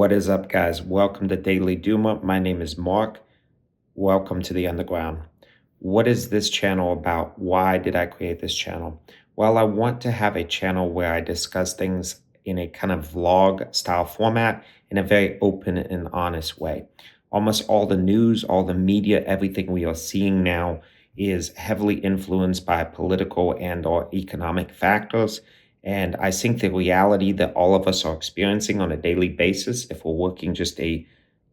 What is up, guys? Welcome to Daily Duma. My name is Mark. Welcome to the Underground. What is this channel about? Why did I create this channel? Well, I want to have a channel where I discuss things in a kind of vlog style format in a very open and honest way. Almost all the news, all the media, everything we are seeing now is heavily influenced by political and or economic factors. And I think the reality that all of us are experiencing on a daily basis, if we're working just a,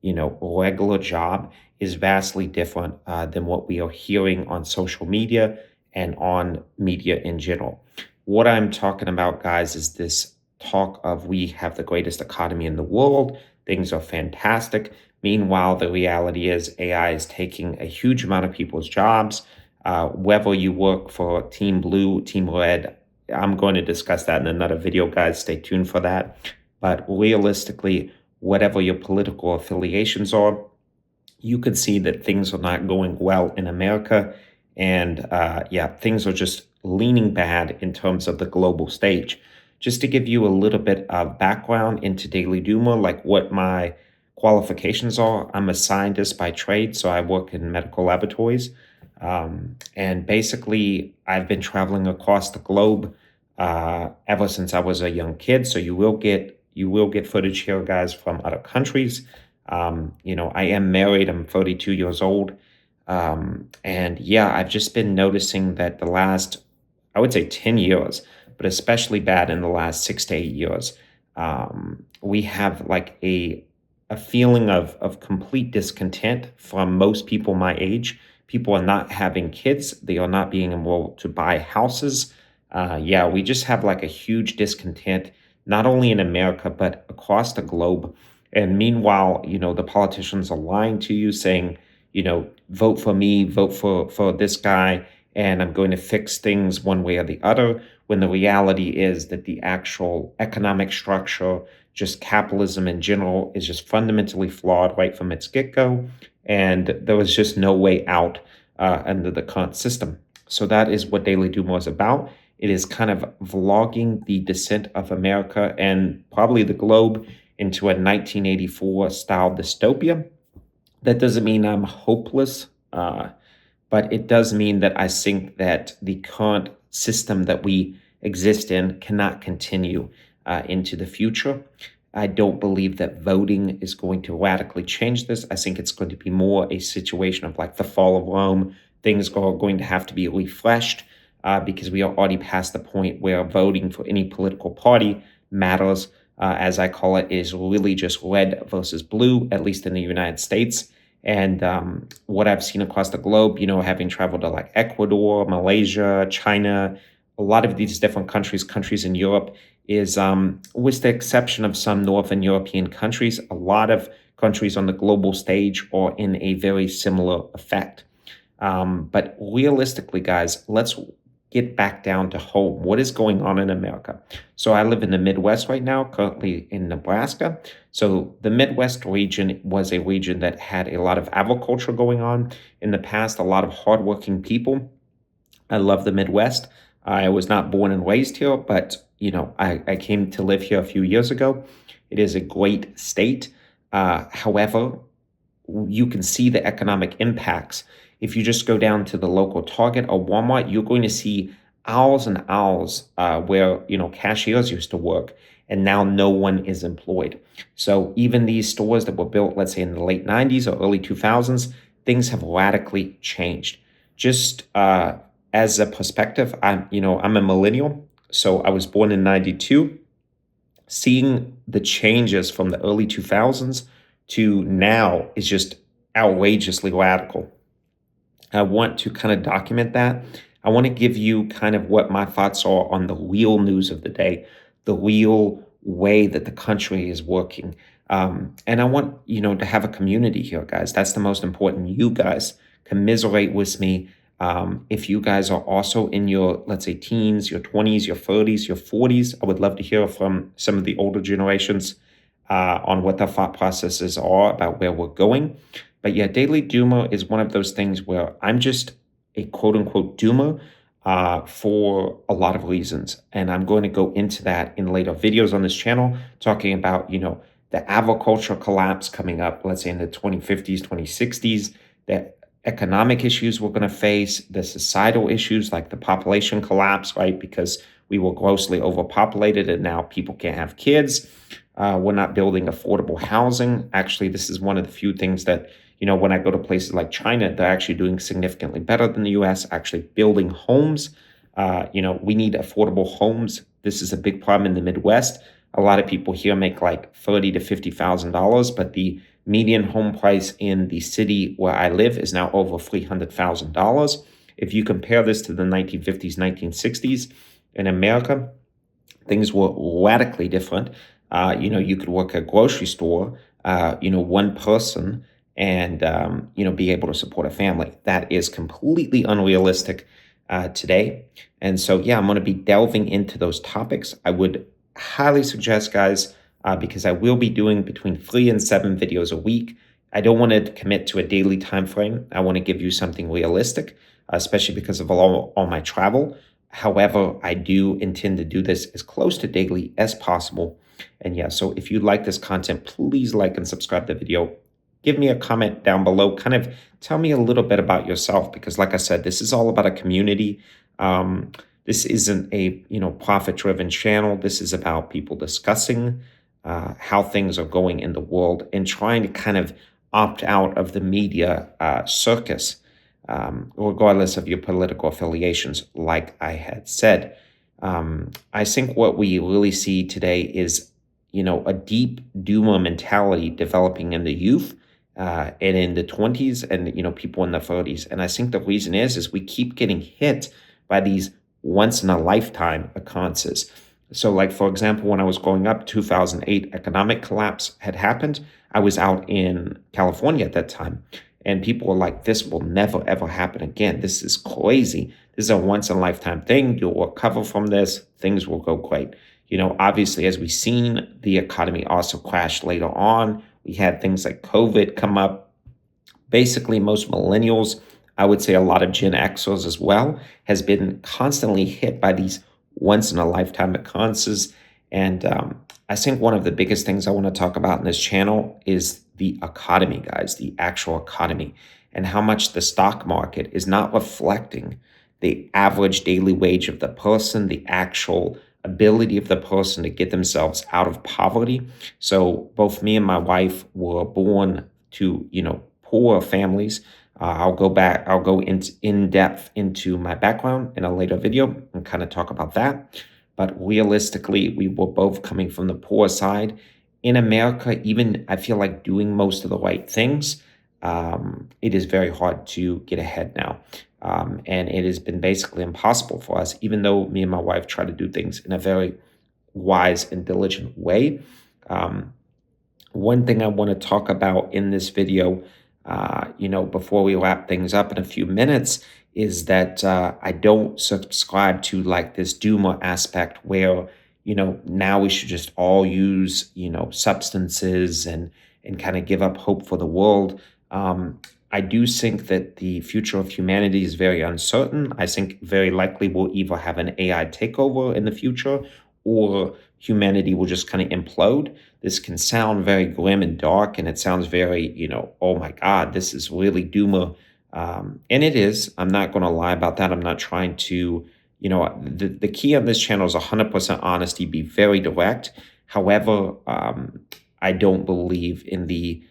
regular job, is vastly different than what we are hearing on social media and on media in general. What I'm talking about, guys, is this talk of we have the greatest economy in the world. Things are fantastic. Meanwhile, the reality is AI is taking a huge amount of people's jobs. Whether you work for Team Blue, Team Red, I'm going to discuss that in another video, guys. Stay tuned for that. But realistically, whatever your political affiliations are, you can see that things are not going well in America. And things are just leaning bad in terms of the global stage. Just to give you a little bit of background into Daily Duma, like what my qualifications are, I'm a scientist by trade, so I work in medical laboratories. And basically, I've been traveling across the globe ever since I was a young kid. So you will get footage here, guys, from other countries. I am married. I'm 32 years old. And yeah, I've just been noticing that the last, I would say 10 years, but especially bad in the last 6 to 8 years, we have like a feeling of complete discontent from most people my age. People are not having kids. They are not being able to buy houses. We just have like a huge discontent, not only in America, but across the globe. And meanwhile, the politicians are lying to you saying, vote for me, vote for this guy, and I'm going to fix things one way or the other, when the reality is that the actual economic structure, just capitalism in general, is just fundamentally flawed right from its get-go. And there was just no way out under the current system. So that is what Daily Duma is about. It is kind of vlogging the descent of America and probably the globe into a 1984 style dystopia. That doesn't mean I'm hopeless, but it does mean that I think that the current system that we exist in cannot continue into the future. I don't believe that voting is going to radically change this. I think it's going to be more a situation of like the fall of Rome. Things are going to have to be refreshed because we are already past the point where voting for any political party matters. As I call it, is really just red versus blue, at least in the United States. And what I've seen across the globe, having traveled to like Ecuador, Malaysia, China, a lot of these different countries in Europe, is with the exception of some Northern European countries, a lot of countries on the global stage are in a very similar effect. But realistically, guys, let's get back down to home. What is going on in America? So I live in the Midwest right now, currently in Nebraska. So the Midwest region was a region that had a lot of agriculture going on in the past, a lot of hardworking people. I love the Midwest. I was not born and raised here, but I came to live here a few years ago. It is a great state. However, you can see the economic impacts. If you just go down to the local Target or Walmart, you're going to see aisles and aisles where cashiers used to work, and now no one is employed. So even these stores that were built, let's say in the late 90s or early 2000s, things have radically changed. Just as a perspective, I'm a millennial, so I was born in 92. Seeing the changes from the early 2000s to now is just outrageously radical. I want to kind of document that. I want to give you kind of what my thoughts are on the real news of the day, the real way that the country is working. And I want, to have a community here, guys. That's the most important. You guys commiserate with me. If you guys are also in your, let's say, teens, your 20s, your 30s, your 40s, I would love to hear from some of the older generations on what their thought processes are about where we're going. But yeah, Daily Doomer is one of those things where I'm just a quote unquote doomer for a lot of reasons. And I'm going to go into that in later videos on this channel, talking about, the agriculture collapse coming up, let's say in the 2050s, 2060s, the economic issues we're going to face, the societal issues like the population collapse, right? Because we were grossly overpopulated and now people can't have kids. We're not building affordable housing. Actually, this is one of the few things that, when I go to places like China, they're actually doing significantly better than the US, actually building homes. We need affordable homes. This is a big problem in the Midwest. A lot of people here make like $30,000 to $50,000, but the median home price in the city where I live is now over $300,000. If you compare this to the 1950s, 1960s in America, things were radically different. You could work at a grocery store, one person, and be able to support a family. That is completely unrealistic today. And so, yeah, I'm going to be delving into those topics. I would highly suggest, guys, because I will be doing between 3 and 7 videos a week. I don't want to commit to a daily time frame. I want to give you something realistic, especially because of all my travel. However, I do intend to do this as close to daily as possible. And yeah, so if you like this content, please like and subscribe to the video. Give me a comment down below. Kind of tell me a little bit about yourself, because like I said, this is all about a community. This isn't a profit-driven channel. This is about people discussing how things are going in the world and trying to kind of opt out of the media circus, regardless of your political affiliations, like I had said. I think what we really see today is, a deep doomer mentality developing in the youth and in the 20s and, people in the 30s. And I think the reason is we keep getting hit by these once in a lifetime occurrences. So like, for example, when I was growing up, 2008 economic collapse had happened. I was out in California at that time. And people were like, this will never, ever happen again. This is crazy. This is a once in a lifetime thing. You'll recover from this. Things will go great. Obviously, as we've seen, the economy also crashed later on. We had things like COVID come up. Basically, most millennials, I would say a lot of Gen Xers as well, has been constantly hit by these once in a lifetime occurrences. And I think one of the biggest things I want to talk about in this channel is the economy, guys, the actual economy, and how much the stock market is not reflecting the average daily wage of the person, the actual ability of the person to get themselves out of poverty. So both me and my wife were born to, poor families. I'll go in depth into my background in a later video and kind of talk about that. But realistically, we were both coming from the poor side. In America, even I feel like doing most of the right things, it is very hard to get ahead now. And it has been basically impossible for us, even though me and my wife try to do things in a very wise and diligent way. One thing I want to talk about in this video, before we wrap things up in a few minutes, is that I don't subscribe to like this doomer aspect where, now we should just all use, substances and kind of give up hope for the world. I do think that the future of humanity is very uncertain. I think very likely we'll either have an AI takeover in the future or humanity will just kind of implode. This can sound very grim and dark, and it sounds very, oh my God, this is really doomer. And it is. I'm not going to lie about that. I'm not trying to, the key on this channel is 100% honesty, be very direct. However, I don't believe in the,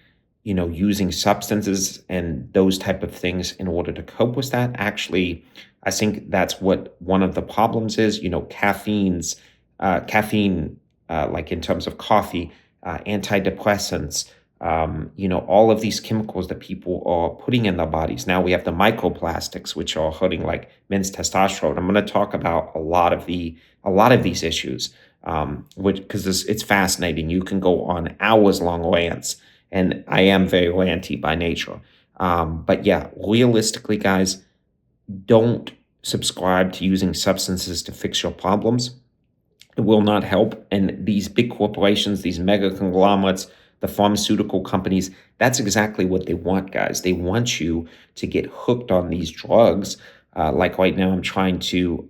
using substances and those type of things in order to cope with that. Actually, I think that's what one of the problems is, caffeine, like in terms of coffee, antidepressants, all of these chemicals that people are putting in their bodies. Now we have the microplastics, which are hurting like men's testosterone. I'm going to talk about a lot of these issues, which because it's fascinating. You can go on hours long rants, and I am very ranty by nature. But yeah, realistically, guys, don't subscribe to using substances to fix your problems. It will not help. And these big corporations, these mega conglomerates, the pharmaceutical companies, that's exactly what they want, guys. They want you to get hooked on these drugs. Like right now, I'm trying to,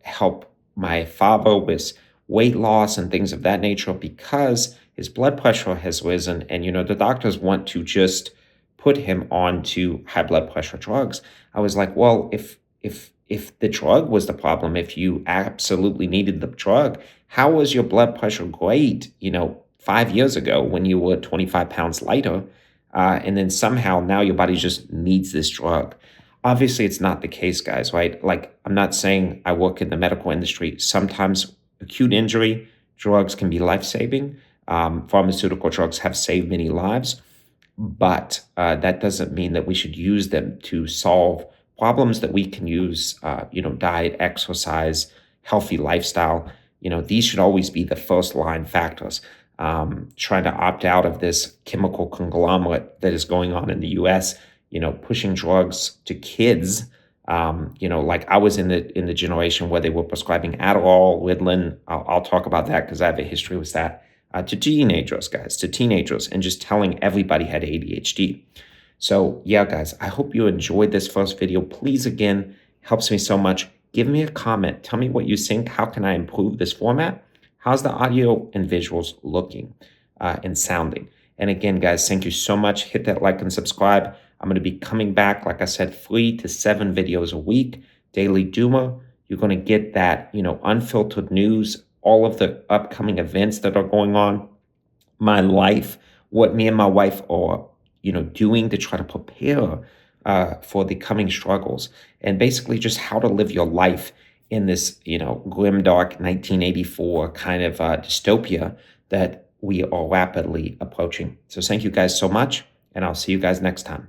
help my father with weight loss and things of that nature because his blood pressure has risen, and the doctors want to just put him onto high blood pressure drugs. I was like, well, if the drug was the problem, if you absolutely needed the drug, how was your blood pressure great, 5 years ago when you were 25 pounds lighter, and then somehow now your body just needs this drug? Obviously, it's not the case, guys, right? Like, I'm not saying I work in the medical industry. Sometimes acute injury drugs can be life saving. Pharmaceutical drugs have saved many lives, but that doesn't mean that we should use them to solve problems that we can use. Diet, exercise, healthy lifestyle. These should always be the first line factors. Trying to opt out of this chemical conglomerate that is going on in the U.S. Pushing drugs to kids. Like I was in the generation where they were prescribing Adderall, Ritalin. I'll talk about that because I have a history with that. To teenagers, guys, to teenagers, and just telling everybody had ADHD. So yeah, guys, I hope you enjoyed this first video. Please, again, helps me so much. Give me a comment. Tell me what you think. How can I improve this format? How's the audio and visuals looking and sounding? And again, guys, thank you so much. Hit that like and subscribe. I'm going to be coming back, like I said, 3 to 7 videos a week, daily Duma. You're going to get that, unfiltered news, all of the upcoming events that are going on, my life, what me and my wife are, doing to try to prepare for the coming struggles, and basically just how to live your life in this, grimdark 1984 kind of dystopia that we are rapidly approaching. So thank you guys so much, and I'll see you guys next time.